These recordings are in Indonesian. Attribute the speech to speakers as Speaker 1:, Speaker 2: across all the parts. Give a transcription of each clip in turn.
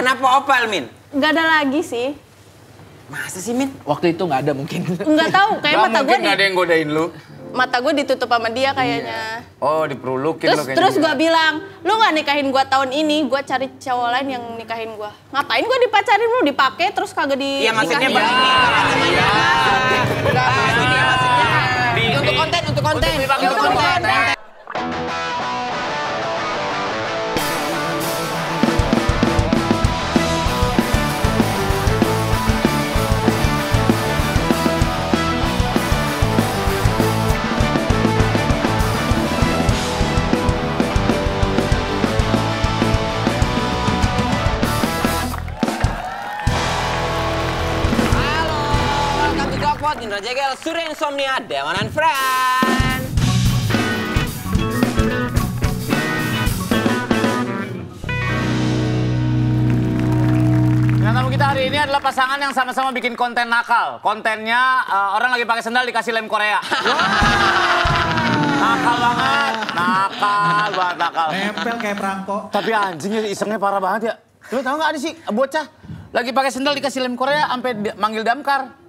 Speaker 1: Kenapa opal, Min?
Speaker 2: Nggak ada lagi sih.
Speaker 1: Masa sih, Min?
Speaker 3: Waktu itu nggak ada mungkin.
Speaker 2: Nggak tahu, kayak mata gue
Speaker 4: nggak ada yang godain lu.
Speaker 2: Mata gue ditutup sama dia kayaknya.
Speaker 4: Oh, diperulukin lo kayaknya.
Speaker 2: Terus gue bilang, lu nggak nikahin gue tahun ini, gue cari cowok lain yang nikahin gue. Ngapain gue dipacarin lu, dipakai terus kagak di.
Speaker 1: Iya, maksudnya begini. Untuk konten, untuk konten. Untuk konten. Indra Jegel, Surya Insomnia, Dewan and Friend.
Speaker 4: Nah, tamu kita hari ini adalah pasangan yang sama-sama bikin konten nakal. Kontennya orang lagi pakai sendal dikasih lem Korea. Nakal banget, nakal.
Speaker 5: Nempel kayak perangko.
Speaker 4: Tapi anjingnya isengnya parah banget ya. Lu tahu nggak ada sih bocah lagi pakai sendal dikasih lem Korea sampai manggil damkar.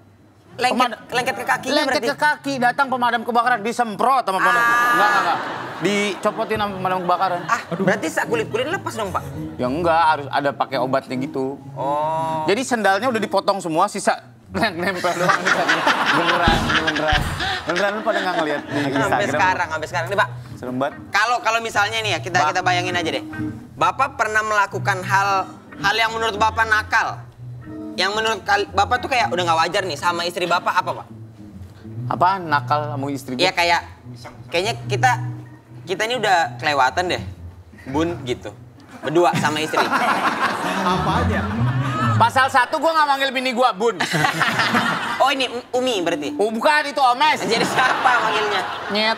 Speaker 1: Lengket ke kakinya
Speaker 4: lengket
Speaker 1: berarti?
Speaker 4: ke kaki, datang pemadam kebakaran, disemprot sama pemadam. Enggak. Dicopotin sama pemadam kebakaran.
Speaker 1: Berarti kulit-kulit lepas dong, Pak?
Speaker 4: Ya enggak, harus ada pakai obatnya gitu.
Speaker 1: Oh.
Speaker 4: Jadi sendalnya udah dipotong semua, sisa nempel doang. Beneran lu pada nggak ngeliat di Instagram?
Speaker 1: Sampai sekarang nih, Pak.
Speaker 4: Serem banget.
Speaker 1: Kalau misalnya nih ya, kita bayangin aja deh. Bapak pernah melakukan hal yang menurut Bapak nakal? Yang menurut Bapak tuh kayak udah nggak wajar nih sama istri Bapak apa, Pak?
Speaker 4: Apa nakal sama istri gue?
Speaker 1: Iya kayaknya kita ini udah kelewatan deh, Bun gitu. Berdua sama istri.
Speaker 5: Apa aja?
Speaker 4: Pasal 1 gue nggak manggil bini gue, Bun.
Speaker 1: Oh ini Umi berarti?
Speaker 4: Oh, bukan, itu Omes.
Speaker 1: Jadi siapa manggilnya?
Speaker 4: Nyet.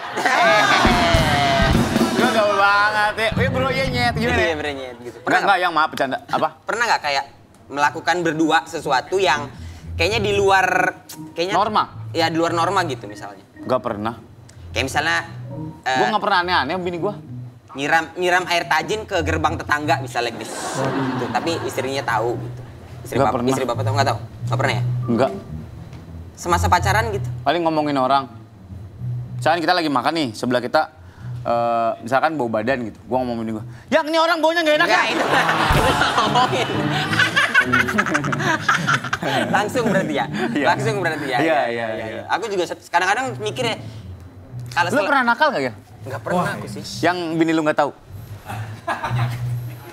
Speaker 4: Gue gaul banget ya. Wih bro, ya nyet. Gimana?
Speaker 1: Iya nyet gitu.
Speaker 4: Enggak, yang maaf bercanda. Apa?
Speaker 1: Pernah nggak kayak melakukan berdua sesuatu yang kayaknya di luar
Speaker 4: norma?
Speaker 1: Ya di luar norma gitu misalnya.
Speaker 4: Gak pernah.
Speaker 1: Kayak misalnya
Speaker 4: gue gak pernah aneh-aneh sama bini gue.
Speaker 1: nyiram air tajin ke gerbang tetangga misalnya gitu. Tapi istrinya tahu gitu. Istri bapak tahu nggak tahu? Nggak pernah ya?
Speaker 4: Enggak.
Speaker 1: Semasa pacaran gitu?
Speaker 4: Paling ngomongin orang. Misalkan kita lagi makan nih, sebelah kita misalkan bau badan gitu. Gue ngomongin bini gue, yang ini orang baunya nggak enak ya?
Speaker 1: Itu ngomongin. Langsung berarti ya? Langsung berarti ya?
Speaker 4: Iya.
Speaker 1: Aku juga kadang-kadang mikir ya.
Speaker 4: Lu pernah nakal nggak ya?
Speaker 1: Nggak pernah aku sih.
Speaker 4: Yang bini lu nggak tahu?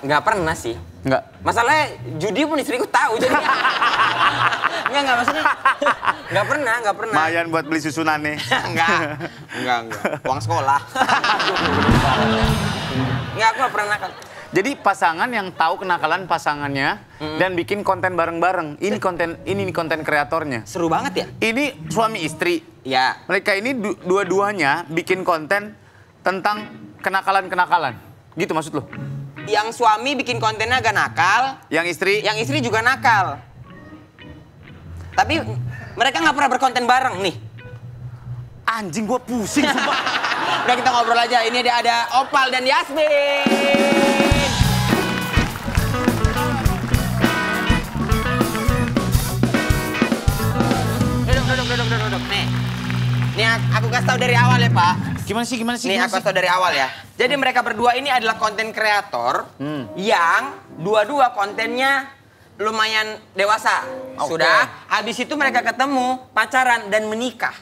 Speaker 1: Nggak pernah sih.
Speaker 4: Nggak?
Speaker 1: Masalahnya judi pun istriku tahu jadi. Nggak maksudnya. Nggak pernah.
Speaker 4: Mayan buat beli susunan nih.
Speaker 1: Enggak. Uang sekolah. Nggak, aku nggak pernah nakal.
Speaker 4: Jadi pasangan yang tahu kenakalan pasangannya dan bikin konten bareng-bareng. Ini konten kreatornya.
Speaker 1: Seru banget ya?
Speaker 4: Ini suami istri.
Speaker 1: Ya.
Speaker 4: Mereka ini dua-duanya bikin konten tentang kenakalan-kenakalan. Gitu maksud lo?
Speaker 1: Yang suami bikin kontennya agak nakal.
Speaker 4: Yang istri
Speaker 1: juga nakal. Tapi mereka nggak pernah berkonten bareng nih.
Speaker 4: Anjing gua pusing sumpah.
Speaker 1: Udah kita ngobrol aja. Ini ada Opal dan Yasmin. Duduk. Nih aku kasih tahu dari awal ya, Pak.
Speaker 4: Gimana sih?
Speaker 1: Nih aku kasih tahu dari awal ya. Jadi mereka berdua ini adalah konten kreator yang dua-dua kontennya lumayan dewasa. Sudah, habis itu mereka ketemu, pacaran dan menikah.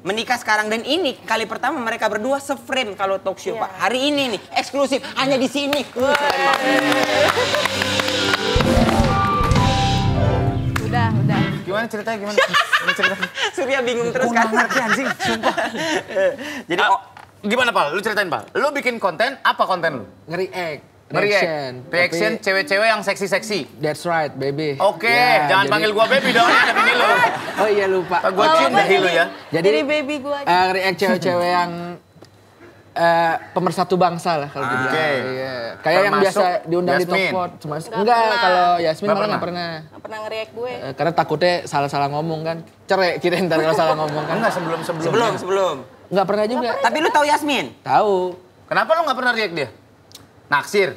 Speaker 1: Menikah sekarang dan ini kali pertama mereka berdua se-frame kalau talk show, Pak. Hari ini nih eksklusif hanya di sini.
Speaker 2: Udah.
Speaker 4: Gimana ceritanya?
Speaker 1: Surya bingung terus kan.
Speaker 4: Ngerti anjing, sumpah.
Speaker 1: Jadi
Speaker 4: gimana, Pal? Lu ceritain, Pal. Lu bikin konten, apa konten lu? Reaction cewek-cewek yang seksi-seksi.
Speaker 3: That's right, baby.
Speaker 4: Oke, jangan panggil gua baby dong, ada bini lu.
Speaker 3: Oh iya lupa.
Speaker 4: Gua cium dahi lu ya.
Speaker 2: Jadi baby gua aja.
Speaker 3: React cewek-cewek yang pemersatu bangsa lah kalau dibilang. Iya. Kayak yang biasa diundang di Tokpot. Enggak, kalau Yasmin malah nggak pernah.
Speaker 2: Nggak pernah nge-react gue.
Speaker 3: Karena takutnya salah-salah ngomong kan. Cerai kirain ntar kalau salah ngomong kan.
Speaker 4: Enggak, sebelum.
Speaker 3: Nggak pernah juga.
Speaker 1: Tapi lu tahu Yasmin?
Speaker 3: Tahu.
Speaker 4: Kenapa lu nggak pernah react dia? Naksir.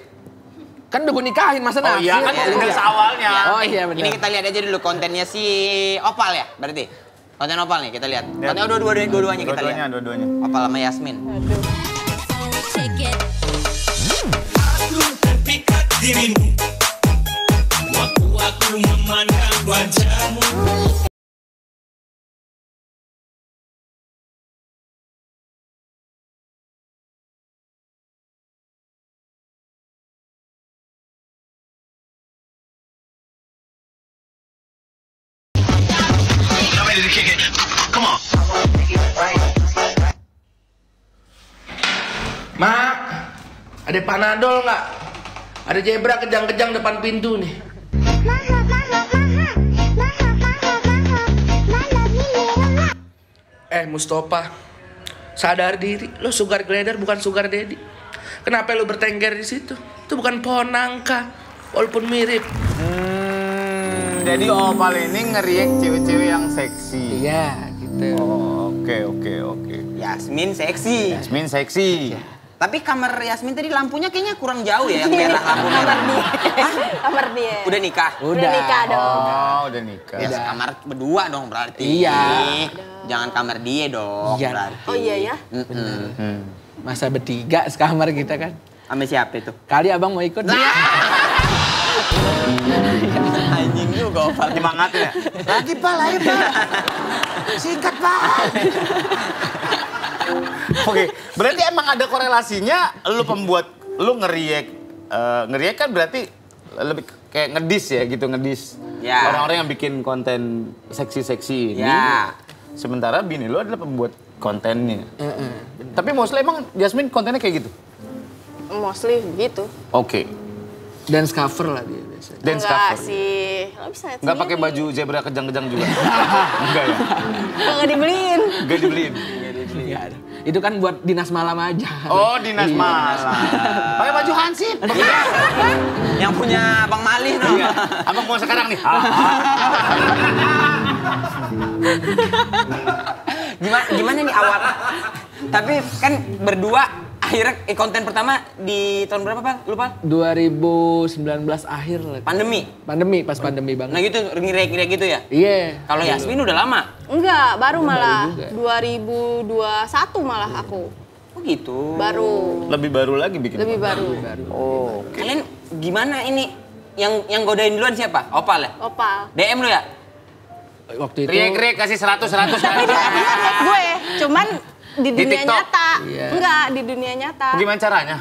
Speaker 3: Kan udah gue nikahin, masa
Speaker 4: Oh iya kan
Speaker 3: naksir?
Speaker 4: udah seawalnya.
Speaker 3: Oh iya benar.
Speaker 1: Ini kita lihat aja dulu kontennya si Opal ya, berarti. Konten Opal nih kita lihat. Konten dua-duanya kita lihat.
Speaker 4: Dua-duanya.
Speaker 1: Opal sama Yasmin.
Speaker 2: Aduh.
Speaker 6: Aku terpikat dirimu waktu aku memandang wajahmu.
Speaker 7: Mak, ada panadol nggak? Ada zebra kejang-kejang depan pintu nih. Mustafa, sadar diri, lo sugar glider bukan sugar daddy. Kenapa lo bertengger di situ? Itu bukan pohon nangka, walaupun mirip.
Speaker 4: Jadi Opal ini ngeriak cewek-cewek yang seksi.
Speaker 3: Iya, gitu.
Speaker 4: Oh, oke.
Speaker 1: Yasmin seksi.
Speaker 4: Yasmin seksi.
Speaker 1: Tapi kamar Yasmin tadi lampunya kayaknya kurang jauh ya yang merah lampu merah.
Speaker 2: Kamar dia.
Speaker 1: Udah nikah?
Speaker 2: Udah nikah dong.
Speaker 4: Oh, udah nikah.
Speaker 1: Ya kamar berdua dong berarti.
Speaker 3: Iya.
Speaker 1: Jangan kamar dia dong
Speaker 3: Iya.
Speaker 1: berarti.
Speaker 2: Oh iya ya.
Speaker 3: Masa bertiga sekamar kita kan.
Speaker 1: Sama siapa itu?
Speaker 3: Kali abang mau ikut?
Speaker 1: Anjing juga Opal.
Speaker 4: Nyemangatin ya?
Speaker 1: Lagi Pak, ayo Pak. Singkat Pak.
Speaker 4: Oke, berarti emang ada korelasinya lu ngeriak kan berarti lebih kayak ngedis ya gitu, ngedis.
Speaker 1: Ya.
Speaker 4: Orang-orang yang bikin konten seksi-seksi ini.
Speaker 1: Ya.
Speaker 4: Sementara bini lu adalah pembuat kontennya. Tapi mostly emang Yasmin kontennya kayak gitu?
Speaker 2: Mostly begitu.
Speaker 4: Oke.
Speaker 3: Dance cover lah dia biasanya.
Speaker 4: Dance
Speaker 2: Enggak
Speaker 4: cover.
Speaker 2: sih. Lo bisa lihat
Speaker 4: Nggak pakai
Speaker 2: sendiri.
Speaker 4: baju zebra kejang-kejang juga? Enggak ya?
Speaker 2: Nggak dibeliin.
Speaker 4: Nggak dibeliin?
Speaker 3: Nggak ada. Itu kan buat dinas malam aja.
Speaker 4: Oh, dinas malam. Pakai baju Hansip.
Speaker 1: Yang punya Bang Malih no.
Speaker 4: Iya. Abang mau sekarang nih.
Speaker 1: Gimana nih awal? Tapi kan berdua akhirnya konten pertama di tahun berapa Pak? Lupa?
Speaker 3: 2019 akhir lah.
Speaker 1: Pandemi.
Speaker 3: Pas pandemi banget.
Speaker 1: Nah gitu ngirek-ngirek gitu ya?
Speaker 3: Iya.
Speaker 1: Kalau Yasmin udah lama.
Speaker 2: Enggak, baru malah.
Speaker 3: juga.
Speaker 2: 2021 malah aku.
Speaker 1: Oh gitu.
Speaker 2: Baru.
Speaker 4: Lebih baru lagi bikin.
Speaker 2: Lebih baru.
Speaker 4: Oh.
Speaker 1: Kalian gimana ini? Yang godain duluan siapa? Opal ya?
Speaker 2: Opal.
Speaker 1: DM lu ya?
Speaker 3: Waktu itu
Speaker 4: Riek kasih 100 kali.
Speaker 2: Dia liat gue, cuman di dunia
Speaker 4: TikTok?
Speaker 2: nyata.
Speaker 3: Iya.
Speaker 2: Enggak, di dunia nyata.
Speaker 4: Gimana caranya?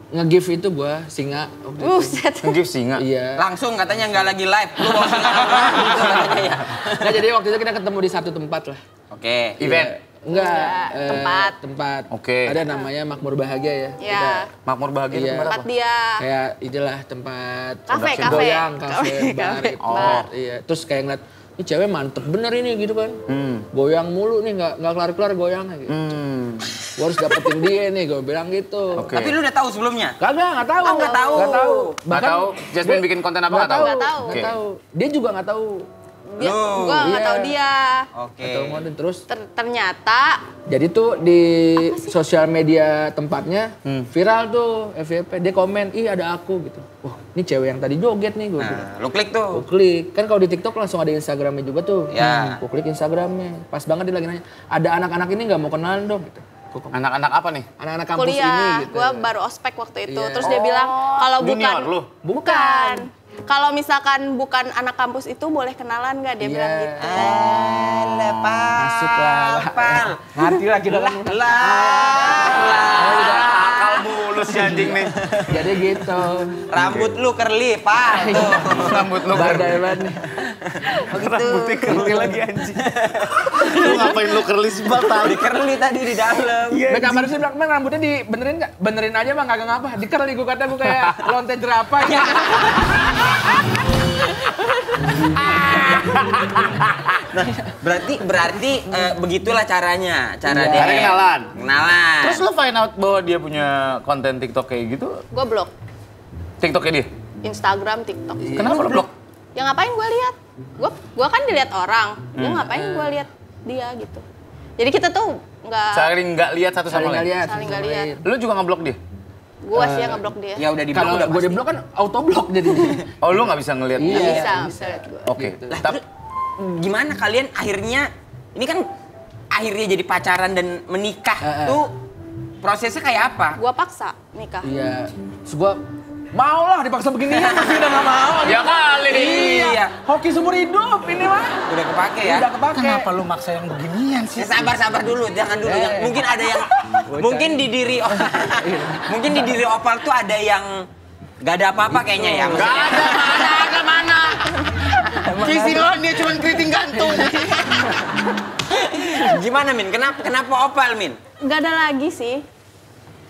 Speaker 3: nge-give itu gua singa waktu itu.
Speaker 2: Buset.
Speaker 4: Nge-give singa.
Speaker 3: Iya.
Speaker 1: Langsung katanya nggak lagi live. Lu bawa singa apa? Gitu katanya ya.
Speaker 3: Nah, jadi waktu itu kita ketemu di satu tempat lah.
Speaker 1: Oke.
Speaker 4: Event.
Speaker 3: Enggak,
Speaker 2: tempat.
Speaker 3: tempat.
Speaker 4: Oke.
Speaker 3: Ada namanya Makmur Bahagia ya.
Speaker 2: Ya.
Speaker 4: Makmur bahagia itu
Speaker 3: Iya.
Speaker 4: tempat
Speaker 2: Tempat
Speaker 4: apa?
Speaker 2: dia.
Speaker 3: Kayak itulah tempat
Speaker 2: Kafe,
Speaker 3: production
Speaker 2: kafe.
Speaker 3: goyang, kafe, bar.
Speaker 2: Kafe,
Speaker 3: itu.
Speaker 2: bar.
Speaker 3: Iya. Terus kayak ngeliat, ini cewek mantep bener ini gitu kan. Goyang mulu nih, nggak kelar-kelar goyangnya gitu. Gua harus dapetin dia nih, gue bilang gitu.
Speaker 4: Oke.
Speaker 1: Tapi lu udah tahu sebelumnya?
Speaker 3: Kagak, nggak tahu.
Speaker 2: Oh, nggak tahu.
Speaker 3: Nggak tahu.
Speaker 4: Nggak tahu Jasmine bikin konten apa nggak tahu?
Speaker 2: Nggak tahu.
Speaker 3: Nggak tahu. Dia juga nggak tahu.
Speaker 2: Dia, gua nggak
Speaker 3: Iya.
Speaker 2: tahu dia.
Speaker 1: Oke.
Speaker 3: Nggak tahu model terus.
Speaker 2: Ternyata
Speaker 3: Jadi tuh di sosial media tempatnya viral tuh FYP. Dia komen, ih ada aku gitu. Wah ini cewek yang tadi joget nih gue bilang.
Speaker 1: Nah, lu klik tuh.
Speaker 3: Gue klik. Kan kalau di TikTok langsung ada Instagramnya juga tuh.
Speaker 1: Ya.
Speaker 3: Gue klik Instagramnya. Pas banget dia lagi nanya, ada anak-anak ini nggak mau kenalan dong gitu. Gua komen,
Speaker 4: Anak-anak apa nih?
Speaker 3: anak-anak kampus ini
Speaker 2: kuliah,
Speaker 3: gitu.
Speaker 2: gua baru ospek waktu itu.
Speaker 3: Iya.
Speaker 2: Terus dia bilang kalau
Speaker 4: junior
Speaker 2: bukan
Speaker 4: lu?
Speaker 2: bukan. Kalau misalkan bukan anak kampus itu boleh kenalan nggak? Dia
Speaker 3: Iya.
Speaker 2: bilang gitu.
Speaker 1: Alah, Pal.
Speaker 3: Masuk lah.
Speaker 1: Pal.
Speaker 3: Ngerti lah kita kan.
Speaker 4: Akal mulus si anjing nih.
Speaker 3: Jadi gitu.
Speaker 1: Rambut lu curly, Pal. Tuh.
Speaker 4: Rambut lu
Speaker 3: Badai banget nih.
Speaker 4: Rambutnya curly lagi anjing. Lu ngapain lu curly sih Bang?
Speaker 1: Di curly tadi di dalam.
Speaker 3: Nah, kamar sih bilang, "Bang, rambutnya dibenerin nggak?" Benerin aja bang, kagak ngapa. Dikerli gue kata gue kayak lonte jerapah gitu.
Speaker 1: Nah, berarti begitulah caranya, cara
Speaker 3: Iya.
Speaker 1: dia
Speaker 4: Cara kenalan.
Speaker 1: Kenalan.
Speaker 4: Terus lu find out bahwa dia punya konten TikTok kayak gitu?
Speaker 2: Gua blok
Speaker 4: TikToknya dia?
Speaker 2: Instagram, TikTok.
Speaker 4: Kenapa lu blok?
Speaker 2: Ya ngapain gua lihat? Gua kan dilihat orang. Ya ngapain gua lihat dia gitu. Jadi kita tuh nggak
Speaker 4: Saling nggak lihat satu sama
Speaker 3: Saling nggak
Speaker 4: lain.
Speaker 3: lihat.
Speaker 2: Saling nggak lihat.
Speaker 4: Lu juga ngeblok dia?
Speaker 2: Gua sih yang ngeblok dia.
Speaker 1: Ya udah di blok
Speaker 3: Kalau
Speaker 1: udah
Speaker 3: gue
Speaker 1: pasti.
Speaker 3: di blok kan auto blok jadinya.
Speaker 4: Oh lu nggak bisa ngeliat?
Speaker 3: Iya.
Speaker 2: Bisa lihat gua.
Speaker 4: Oke.
Speaker 1: Lah,
Speaker 4: Tapi
Speaker 1: terus gimana kalian akhirnya ini kan akhirnya jadi pacaran dan menikah tuh prosesnya kayak apa?
Speaker 2: Gua paksa nikah.
Speaker 3: Iya. Terus gue mau lah dipaksa beginian tapi udah gak mau.
Speaker 4: ya kali.
Speaker 1: Iya.
Speaker 3: Hoki seumur hidup ini mah.
Speaker 1: Udah kepake ya?
Speaker 3: Udah kepake.
Speaker 5: Kenapa lu maksa yang beginian sih?
Speaker 1: Sabar dulu, jangan dulu. Mungkin ada yang mungkin di diri mungkin di diri Opal tuh ada yang gak ada apa-apa kayaknya ya.
Speaker 4: Gak
Speaker 1: Maksudnya.
Speaker 4: ada mana. Visi lo dia cuma keriting gantung.
Speaker 1: Gimana Min? Kenapa Opal Min?
Speaker 2: Nggak ada lagi sih.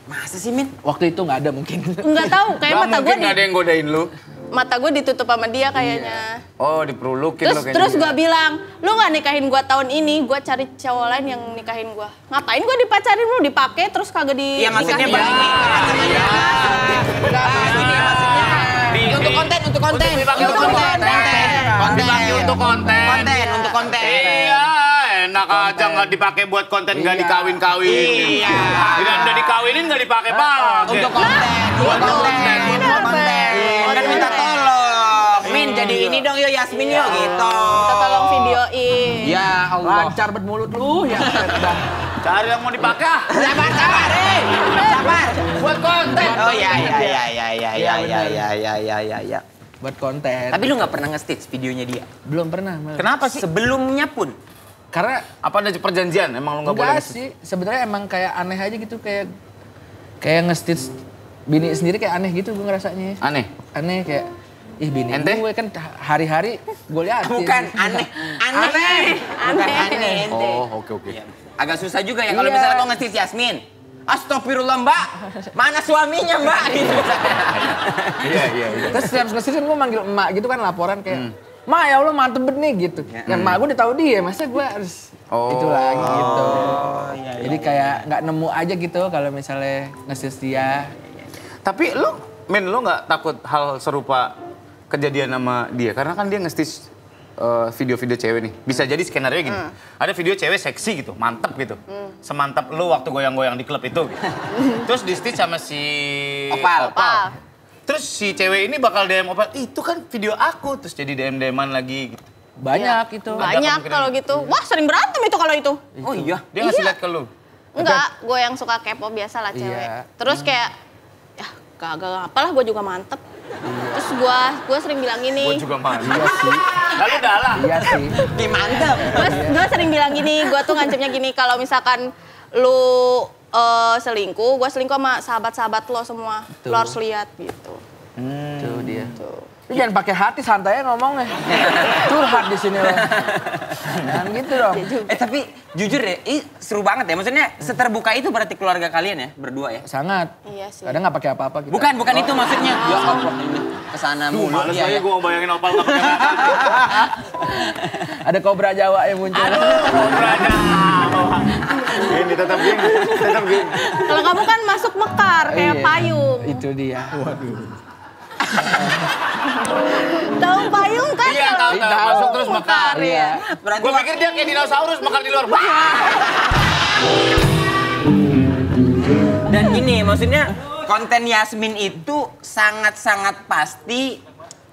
Speaker 1: Masa sih Min?
Speaker 3: Waktu itu nggak ada mungkin.
Speaker 2: Nggak tahu, kayak
Speaker 4: Gak
Speaker 2: mata gue
Speaker 4: mungkin gak ada yang godain lu.
Speaker 2: mata gue ditutup sama dia kayaknya.
Speaker 4: Oh diperlukin lo kayaknya.
Speaker 2: Terus gue bilang, lu nggak nikahin gue tahun ini, gue cari cowok lain yang nikahin gue. Ngapain gue dipacarin lu dipakai terus kagak di.
Speaker 1: Iya maksudnya
Speaker 2: nikahin.
Speaker 1: begini.
Speaker 4: Iya.
Speaker 1: Ini maksudnya untuk konten.
Speaker 4: Untuk konten.
Speaker 1: Untuk konten.
Speaker 4: Iya, enak aja nggak dipakai buat konten nggak
Speaker 3: Iya.
Speaker 4: dikawin-kawin.
Speaker 1: Iya.
Speaker 4: Tidak udah dikawinin nggak dipakai pak.
Speaker 1: Untuk konten. Kan minta tolong. Min jadi ini dong yuk Yasmin yuk gitu.
Speaker 2: Kita tolong videoin.
Speaker 1: Ya Allah.
Speaker 3: Lancar bet mulut lu ya.
Speaker 4: Cari yang mau dipakai ah.
Speaker 1: Sabar. Sabar.
Speaker 4: Buat konten.
Speaker 1: Oh ya.
Speaker 3: Buat konten.
Speaker 1: Tapi lu nggak pernah nge-stitch videonya dia?
Speaker 3: Belum pernah. Malah.
Speaker 4: Kenapa sih?
Speaker 1: Sebelumnya pun.
Speaker 3: Karena
Speaker 4: Apa ada perjanjian? Emang lu nggak boleh?
Speaker 3: enggak sih. Sebenarnya emang kayak aneh aja gitu kayak nge-stitch bini sendiri kayak aneh gitu gue ngerasanya.
Speaker 4: Aneh.
Speaker 3: Aneh kayak bini
Speaker 4: Ente?
Speaker 3: gue kan hari-hari gue liatin.
Speaker 1: Bukan aneh. Bukan aneh.
Speaker 4: Oh oke.
Speaker 1: Agak susah juga ya kalau
Speaker 3: Iya.
Speaker 1: misalnya kau nge-stitch Yasmin. Astagfirullah Mbak, mana suaminya Mbak? Gitu.
Speaker 4: Iya.
Speaker 3: Terus setiap nge-stitch kan gue manggil emak gitu kan laporan kayak Ma ya Allah mantep bet nih gitu. Yang emak gue udah tahu dia, masa gue harus itu lagi gitu. Jadi kayak nggak nemu aja gitu kalau misalnya nge-stitch dia.
Speaker 4: Tapi lu nggak takut hal serupa kejadian sama dia? Karena kan dia nge-stitch video-video cewek nih. Bisa jadi skenario gini. Ada video cewek seksi gitu, mantep gitu. Semantap lu waktu goyang-goyang di klub itu. Gitu. Terus di-stitch sama si
Speaker 1: Opal.
Speaker 4: Terus si cewek ini bakal DM Opal, itu kan video aku. Terus jadi DM-DM-an lagi gitu.
Speaker 3: Banyak itu.
Speaker 2: Banyak
Speaker 4: kemungkinan.
Speaker 2: kalau gitu. Wah sering berantem itu kalau itu.
Speaker 1: Oh iya.
Speaker 4: Dia ngasih
Speaker 2: Iya.
Speaker 4: liat ke lu.
Speaker 2: Enggak, gue yang suka kepo biasa lah cewek.
Speaker 3: Iya.
Speaker 2: Terus kayak, ya kagak apalah gue juga mantep. Terus gue sering bilang gini.
Speaker 4: Gue juga mantap.
Speaker 3: Iya sih.
Speaker 4: Lalu udah lah.
Speaker 3: Iya sih.
Speaker 1: Mantep.
Speaker 2: Gue sering bilang gini, gue tuh ngancemnya gini, kalau misalkan lu selingkuh, gue selingkuh sama sahabat-sahabat lo semua.
Speaker 3: Betul.
Speaker 2: Lo harus lihat gitu.
Speaker 3: Tuh dia. Lu jangan pakai hati, santai aja ngomongnya. Curhat di sini lo. Jangan gitu dong.
Speaker 1: Tapi jujur deh, seru banget ya. Maksudnya seterbuka itu berarti keluarga kalian ya, berdua ya?
Speaker 3: Sangat.
Speaker 2: Iya sih.
Speaker 3: Kadang nggak pakai apa-apa kita.
Speaker 1: Bukan itu maksudnya. Ya Allah, ini kesana mulu.
Speaker 4: Males
Speaker 1: Iya,
Speaker 4: aja
Speaker 1: ya.
Speaker 4: gue bayangin Opal nggak pakai
Speaker 3: Ada kobra Jawa yang muncul.
Speaker 4: Ini tetap gini.
Speaker 2: Kalau kamu kan masuk mekar kayak
Speaker 3: Iya.
Speaker 2: payung.
Speaker 3: Itu dia. Waduh.
Speaker 2: Tahu payung kan?
Speaker 4: Iya,
Speaker 2: kalau
Speaker 4: tahu. Masuk terus mekar.
Speaker 2: Iya.
Speaker 1: Berarti
Speaker 4: Gue pikir dia kayak dinosaurus makan di luar.
Speaker 1: dan gini, maksudnya konten Yasmin itu sangat-sangat pasti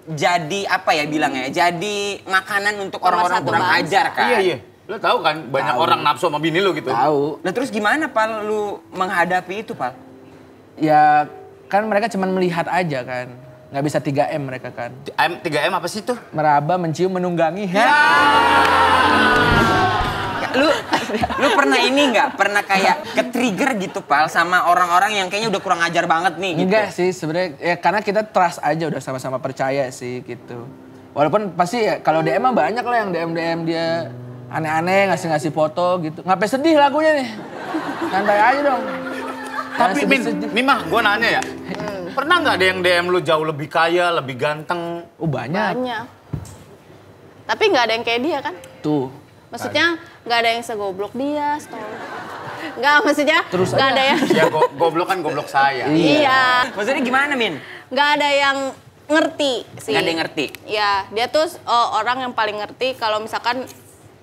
Speaker 1: jadi apa ya bilangnya? Jadi makanan untuk orang-orang
Speaker 2: satu
Speaker 1: kurang
Speaker 2: bangsa.
Speaker 1: ajar kan?
Speaker 4: Iya. Lo tahu kan banyak
Speaker 3: Tahu.
Speaker 4: orang nafsu sama bini lo gitu.
Speaker 3: Tahu.
Speaker 1: Nah terus gimana Pal lu menghadapi itu Pal?
Speaker 3: Ya kan mereka cuma melihat aja kan. Nggak bisa 3M mereka kan.
Speaker 4: 3M apa sih tuh?
Speaker 3: Meraba, mencium, menunggangi.
Speaker 1: Lu pernah ini nggak? Pernah kayak ke-trigger gitu Pal sama orang-orang yang kayaknya udah kurang ajar banget nih gitu?
Speaker 3: Enggak sih sebenarnya ya karena kita trust aja udah sama-sama percaya sih gitu. Walaupun pasti ya kalau DM mah banyak lah yang DM dia aneh-aneh ngasih foto gitu. Ngapain sedih lagunya nih? Santai aja dong.
Speaker 4: Tapi
Speaker 3: Jangan
Speaker 4: Min,
Speaker 3: sedih-sedih.
Speaker 4: nih mah gue nanya ya. Pernah nggak ada yang DM lu jauh lebih kaya, lebih ganteng?
Speaker 3: Oh banyak.
Speaker 2: Banyak. Tapi nggak ada yang kayak dia kan?
Speaker 3: Tuh.
Speaker 2: Maksudnya nggak ada yang segoblok dia, nggak, maksudnya
Speaker 3: Terus
Speaker 2: nggak
Speaker 3: aja.
Speaker 2: ada yang,
Speaker 4: Ya goblok kan goblok saya.
Speaker 2: iya,
Speaker 1: Maksudnya gimana Min?
Speaker 2: nggak ada yang ngerti sih.
Speaker 1: Nggak ada yang ngerti?
Speaker 2: Ya, dia tuh orang yang paling ngerti kalau misalkan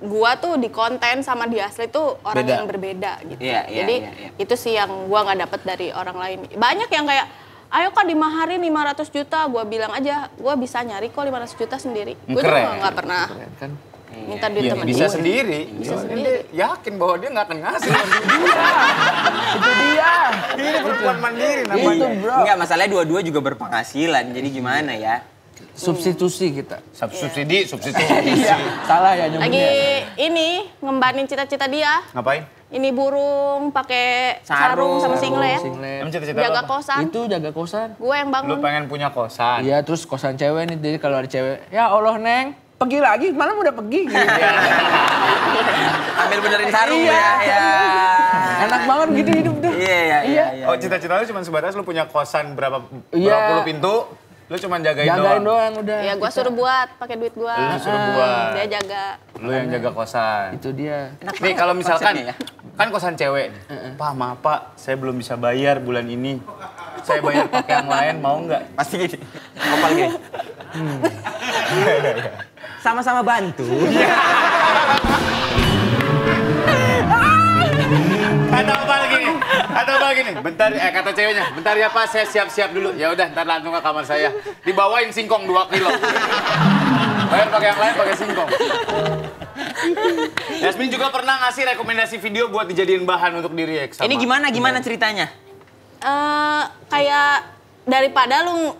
Speaker 2: gua tuh di konten sama di asli tuh orang
Speaker 3: Beda.
Speaker 2: yang berbeda gitu.
Speaker 1: Iya, iya,
Speaker 2: Jadi
Speaker 1: iya, iya.
Speaker 2: itu sih yang gua nggak dapet dari orang lain. Banyak yang kayak, ayo Kak dimaharin 500 juta, gua bilang aja, gua bisa nyari kok 500 juta sendiri. Gua juga
Speaker 4: Keren.
Speaker 2: nggak pernah
Speaker 3: Kan?
Speaker 2: minta duit
Speaker 4: Iya,
Speaker 2: temen
Speaker 4: bisa
Speaker 2: gue.
Speaker 4: sendiri.
Speaker 2: Bisa
Speaker 4: Dia
Speaker 2: sendiri.
Speaker 4: yakin bahwa dia nggak akan ngasih.
Speaker 3: Itu dia.
Speaker 4: Ini perempuan mandiri namanya.
Speaker 3: Itu bro.
Speaker 1: Enggak, masalahnya dua-dua juga berpenghasilan. Jadi gimana ya?
Speaker 3: Substitusi kita.
Speaker 4: Subsidi.
Speaker 3: Salah ya nyebutnya.
Speaker 2: Lagi ini ngembanin cita-cita dia.
Speaker 4: Ngapain?
Speaker 2: Ini burung pakai sarung sama singlet.
Speaker 3: Singlet.
Speaker 4: Emang cita-cita lu
Speaker 2: Jaga
Speaker 4: apa?
Speaker 2: kosan.
Speaker 3: Itu jaga kosan.
Speaker 2: Gue yang
Speaker 4: Lu
Speaker 2: bangun.
Speaker 4: pengen punya kosan.
Speaker 3: Iya, terus kosan cewek nih. Jadi kalau ada cewek, ya Allah Neng, pergi lagi, malam udah pergi. Gitu.
Speaker 1: Ambil benerin sarung
Speaker 3: Iya.
Speaker 1: ya.
Speaker 3: Enak banget gitu hidup tuh.
Speaker 1: Iya.
Speaker 4: Oh, cita-cita lu cuma sebatas lu punya kosan berapa
Speaker 3: Iya.
Speaker 4: puluh pintu, lu cuma jagain
Speaker 3: Jagain
Speaker 4: doang.
Speaker 3: doang udah.
Speaker 2: Ya gue suruh buat pakai duit gue.
Speaker 4: Lu suruh buat.
Speaker 2: Dia jaga.
Speaker 4: Lu yang jaga kosan.
Speaker 3: Itu dia.
Speaker 4: Nih kalau misalkan
Speaker 1: konsepnya ya.
Speaker 4: kan kosan cewek, Pak maaf Pak, saya belum bisa bayar bulan ini. Saya bayar pakai yang lain, mau nggak?
Speaker 1: Pasti gini. Opal gini. Sama-sama bantu.
Speaker 4: Atau apa gini? Bentar, kata ceweknya, bentar ya Pak, saya siap-siap dulu. Ya udah, ntar langsung ke kamar saya. Dibawain singkong 2 kilo. Bayar pakai yang lain, pakai singkong. Yasmin juga pernah ngasih rekomendasi video buat dijadiin bahan untuk di-react sama.
Speaker 1: Ini gimana ceritanya?
Speaker 2: Kayak daripada lu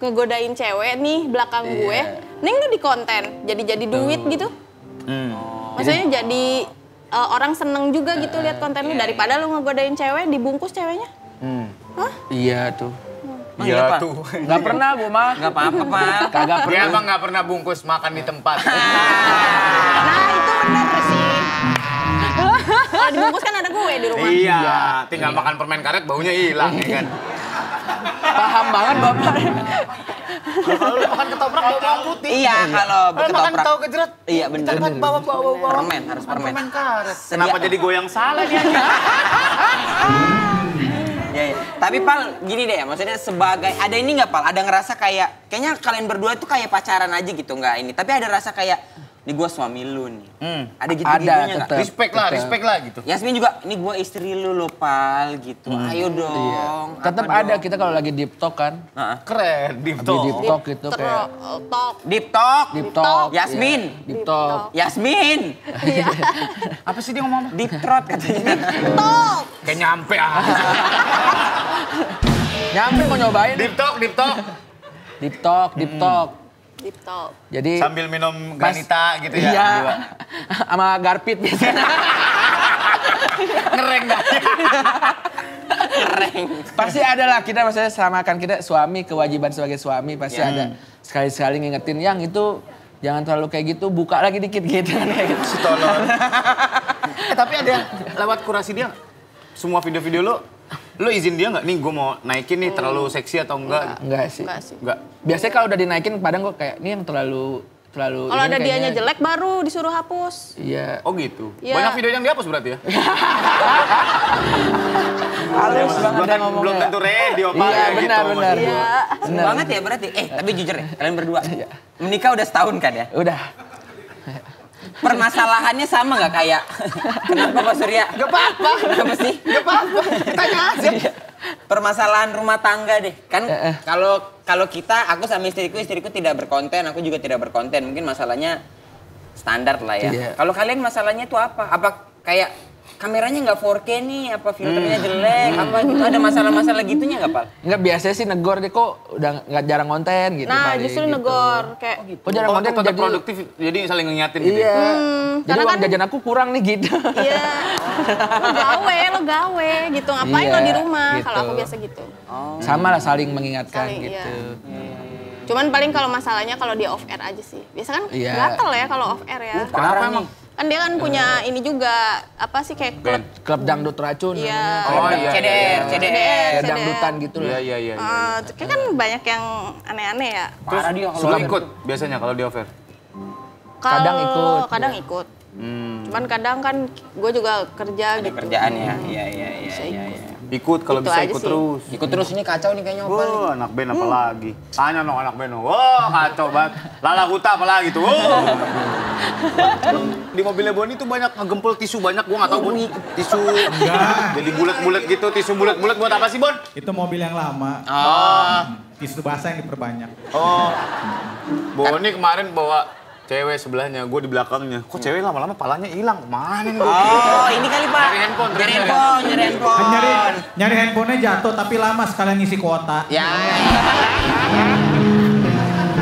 Speaker 2: ngegodain cewek nih belakang gue, Neng lu di konten, jadi duit gitu. Maksudnya jadi orang seneng juga gitu lihat konten lu daripada lu ngegodain cewek dibungkus ceweknya.
Speaker 3: Iya tuh.
Speaker 4: Iya tuh.
Speaker 3: Gak pernah gue mah.
Speaker 1: Gak apa-apa, Pak.
Speaker 3: Kagak
Speaker 4: Dia
Speaker 3: pernah.
Speaker 4: emang nggak pernah bungkus makan di tempat.
Speaker 2: Nah itu bener sih. Kalau dibungkus kan ada gue di rumah.
Speaker 4: Iya, tinggal makan permen karet baunya hilang ya kan.
Speaker 3: Paham banget Bapak.
Speaker 4: Kalau lu makan ketoprak bau bawang putih.
Speaker 1: Iya, kalau
Speaker 4: Kalau makan
Speaker 1: berketoprak.
Speaker 4: tahu gejrot.
Speaker 1: Iya, bener.
Speaker 4: Bawa
Speaker 1: Permen, harus permen.
Speaker 4: karet. Kenapa jadi goyang salah dia?
Speaker 1: Iya. Tapi Pal, gini deh, maksudnya sebagai, ada ini nggak Pal? Ada ngerasa kayaknya kalian berdua tuh kayak pacaran aja gitu, nggak ini. Tapi ada rasa kayak, ini gue suami lu nih. Ada gitu-gitunya nggak?
Speaker 3: tetep.
Speaker 4: Respect lah gitu.
Speaker 1: Yasmin juga, ini gue istri lu loh Pal, gitu. Ayo dong.
Speaker 3: Tetap
Speaker 1: apa
Speaker 3: ada
Speaker 1: dong?
Speaker 3: kita kalau lagi deep talk kan.
Speaker 4: Keren, deep
Speaker 3: Lagi deep
Speaker 4: talk.
Speaker 3: talk gitu kayak
Speaker 2: Talk.
Speaker 1: Deep talk.
Speaker 3: deep talk.
Speaker 1: Yasmin.
Speaker 3: Iya, deep talk.
Speaker 1: Yasmin.
Speaker 4: Apa sih dia ngomong?
Speaker 1: Deep throat katanya.
Speaker 2: Talk.
Speaker 4: Kayak nyampe ah.
Speaker 3: Nyampe mau nyobain.
Speaker 4: Deep talk, deep talk.
Speaker 3: Deep talk, deep talk.
Speaker 2: Deep talk.
Speaker 3: Jadi
Speaker 4: Sambil minum
Speaker 3: pas-
Speaker 4: granita gitu ya.
Speaker 3: Iya.
Speaker 4: berdua.
Speaker 3: Sama garpit biasanya.
Speaker 4: Ngereng dah.
Speaker 3: Pasti ada lah kita maksudnya samakan kita suami, kewajiban sebagai suami pasti ada. Sekali-sekali ngingetin yang itu jangan terlalu kayak gitu, buka lagi dikit gitu kayak gitu.
Speaker 4: Si tolol. Tapi ada yang lewat kurasi dia nggak? Semua video-video lo izin dia nggak? Nih gue mau naikin nih terlalu seksi atau enggak?
Speaker 3: Enggak sih.
Speaker 2: Enggak sih.
Speaker 4: Enggak.
Speaker 3: Biasanya kalau udah dinaikin kadang gue kayak ini yang terlalu
Speaker 2: Kalau
Speaker 3: ini
Speaker 2: ada dianya
Speaker 3: kayaknya.
Speaker 2: jelek baru disuruh hapus.
Speaker 3: Iya.
Speaker 4: Oh gitu.
Speaker 2: Iya.
Speaker 4: Banyak video yang dihapus berarti ya?
Speaker 3: Halus banget
Speaker 4: Gua
Speaker 3: dia
Speaker 4: kan
Speaker 3: ngomongnya.
Speaker 4: belum tentu ready apa
Speaker 3: Iya,
Speaker 4: gitu.
Speaker 3: benar,
Speaker 4: maksud
Speaker 3: benar.
Speaker 4: gua.
Speaker 2: Iya.
Speaker 1: Seneng banget ya berarti. Tapi jujur ya, kalian berdua. Menikah udah setahun kan ya?
Speaker 3: Udah.
Speaker 1: Permasalahannya sama nggak kayak kenapa Pak Surya? Gak apa-apa. Kenapa sih? Gak apa-apa. Tanya aja. Permasalahan rumah tangga deh. Kan kalau kita, aku sama istriku tidak berkonten, aku juga tidak berkonten. Mungkin masalahnya standar lah ya.
Speaker 3: Iya.
Speaker 1: Kalau kalian masalahnya itu apa? Apa kayak kameranya nggak 4K nih? Apa filternya jelek? Apa gitu? Ada masalah-masalah gitunya nggak, Pal?
Speaker 3: Enggak biasanya sih negor deh kok udah nggak jarang konten gitu.
Speaker 2: Nah
Speaker 3: paling
Speaker 2: justru
Speaker 3: gitu.
Speaker 2: negor kayak
Speaker 3: Kok jarang
Speaker 4: Oh,
Speaker 3: konten
Speaker 4: untuk tetap
Speaker 3: jadi
Speaker 4: produktif, jadi saling ngingetin gitu ya?
Speaker 3: Iya. Jadi
Speaker 2: karena
Speaker 3: uang
Speaker 2: kan-
Speaker 3: jajan aku kurang nih gitu.
Speaker 2: iya lo gawe gitu ngapain
Speaker 3: Iya,
Speaker 2: lo di rumah
Speaker 3: gitu.
Speaker 2: kalau aku biasa gitu.
Speaker 3: Sama lah saling mengingatkan
Speaker 2: Saling,
Speaker 3: gitu.
Speaker 2: Cuman paling kalau masalahnya kalau dia off air aja sih. Biasa kan
Speaker 3: Iya.
Speaker 2: gatel ya kalau off air ya.
Speaker 4: Kenapa emang?
Speaker 2: Kan dia kan punya ini juga apa sih kayak klub.
Speaker 3: Klub dangdut racun.
Speaker 2: Iya.
Speaker 4: Oh iya.
Speaker 1: CDR.
Speaker 3: Kayak dangdutan gitu loh.
Speaker 4: Iya.
Speaker 2: Kayak kan banyak yang aneh-aneh ya.
Speaker 4: Terus suka ikut biasanya kalau di offer?
Speaker 3: Kadang ikut,
Speaker 2: Kadang ikut. Cuman kadang kan gue juga kerja
Speaker 1: Ada
Speaker 2: gitu.
Speaker 1: kerjaan ya. Iya.
Speaker 4: Ikut kalau
Speaker 2: Itu
Speaker 4: bisa
Speaker 2: aja
Speaker 4: ikut
Speaker 2: sih.
Speaker 4: terus.
Speaker 1: Ikut terus ini kacau nih kayaknya Opal.
Speaker 4: Wah, anak band apa lagi? Tanya dong anak band. Wah, kacau banget. Lala Huta apa lagi tuh? Di mobilnya Boni tuh banyak ngegempel tisu banyak, gua nggak tahu Bon. Tisu jadi bulat-bulat gitu, tisu bulat-bulat buat apa sih Bon?
Speaker 8: Itu mobil yang lama. Tisu basah yang diperbanyak.
Speaker 4: Oh, Boni kemarin bawa cewek sebelahnya, gue di belakangnya. Kok cewek lama-lama palanya hilang? Mana nih?
Speaker 1: Oh, ini kali Pak.
Speaker 4: Nyari handphone.
Speaker 8: Nyari handphonenya jatuh tapi lama sekalian ngisi kuota.
Speaker 1: Ya.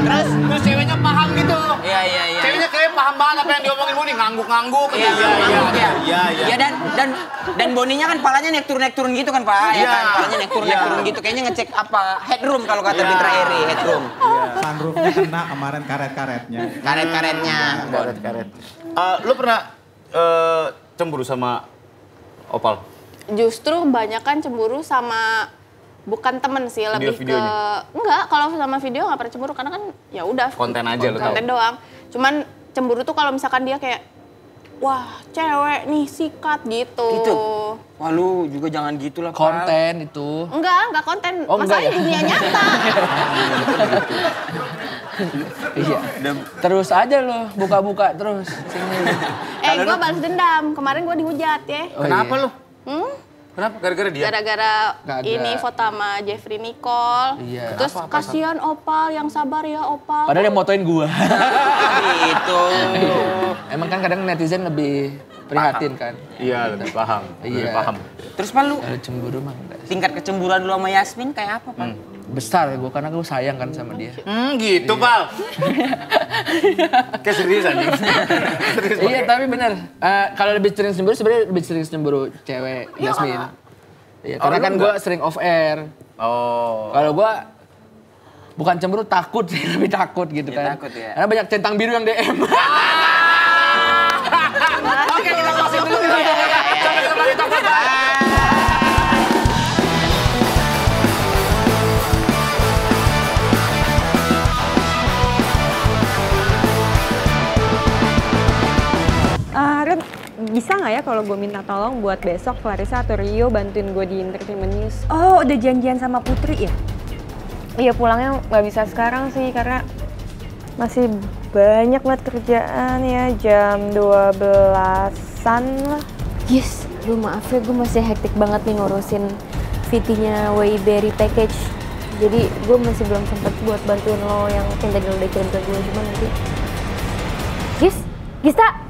Speaker 4: Terus ceweknya paham gitu.
Speaker 1: Iya.
Speaker 4: Ceweknya kayak paham banget apa yang diomongin Boni, ngangguk-ngangguk.
Speaker 1: Iya. Dan Boninya kan palanya naik turun gitu kan Pak. Iya kan, palanya naik turun gitu. Kayaknya ngecek apa headroom kalau kata Mitra Eri, headroom.
Speaker 8: Sunroofnya kena kemarin karet-karetnya.
Speaker 1: Karet-karetnya.
Speaker 4: Karet. Lu pernah cemburu sama Opal?
Speaker 2: Justru kebanyakan cemburu sama bukan temen sih, lebih ke enggak, kalau sama video nggak pernah cemburu karena kan ya udah
Speaker 4: konten aja lu tahu.
Speaker 2: Konten doang. Cuman cemburu tuh kalau misalkan dia kayak wah, cewek nih sikat gitu.
Speaker 1: Gitu. Wah, lu juga jangan gitu lah, Pak.
Speaker 3: Konten itu.
Speaker 2: Enggak konten.
Speaker 3: Oh, enggak
Speaker 2: Masalahnya
Speaker 3: ya?
Speaker 2: dunia nyata.
Speaker 3: Iya. Terus aja lo buka-buka terus. Sini.
Speaker 2: Gue balas dendam. Kemarin gue dihujat ya.
Speaker 3: Oh,
Speaker 4: Kenapa
Speaker 3: iya.
Speaker 4: lu? Kenapa? Gara-gara dia?
Speaker 2: Gara-gara
Speaker 3: Kagak.
Speaker 2: ini foto sama Jeffrey Nicole.
Speaker 3: Iya.
Speaker 2: Terus kasihan Opal, yang sabar ya Opal.
Speaker 3: Padahal yang motoin gua.
Speaker 1: Gitu.
Speaker 3: Emang kan kadang netizen lebih prihatin kan.
Speaker 4: Iya, lebih paham. Lebih
Speaker 3: Iya.
Speaker 4: paham.
Speaker 1: Terus Pak, lu
Speaker 3: Kalau cemburu mah enggak.
Speaker 1: tingkat kecemburuan lu sama Yasmin kayak apa, Pak?
Speaker 3: Besar gua karena gua sayang kan sama dia.
Speaker 4: Gitu, Pal. Kayak serius anjing.
Speaker 3: Iya, tapi benar. Kalau lebih sering cemburu sebenarnya lebih sering cemburu cewek Yasmin. Iya, karena kan gua sering off air.
Speaker 4: Oh.
Speaker 3: Kalau gua bukan cemburu, takut sih, lebih takut gitu
Speaker 1: Ya,
Speaker 3: kan.
Speaker 1: takut ya.
Speaker 3: Karena banyak centang biru yang DM.
Speaker 4: Oke, kita closing dulu. Sampai ketemu di Talk Podcast.
Speaker 9: Ren, bisa nggak ya kalau gue minta tolong buat besok Clarissa atau Rio bantuin gue di Entertainment News? Oh, udah janjian sama Putri ya? Iya, pulangnya nggak bisa sekarang sih karena masih banyak banget kerjaan ya, jam 12-an lah.
Speaker 10: Yes, lu maaf ya, gue masih hektik banget nih ngurusin VT-nya Wayberry Package. Jadi gue masih belum sempet buat bantuin lo yang tadi lo udah kirim ke gue, cuman nanti. Gis, Gista!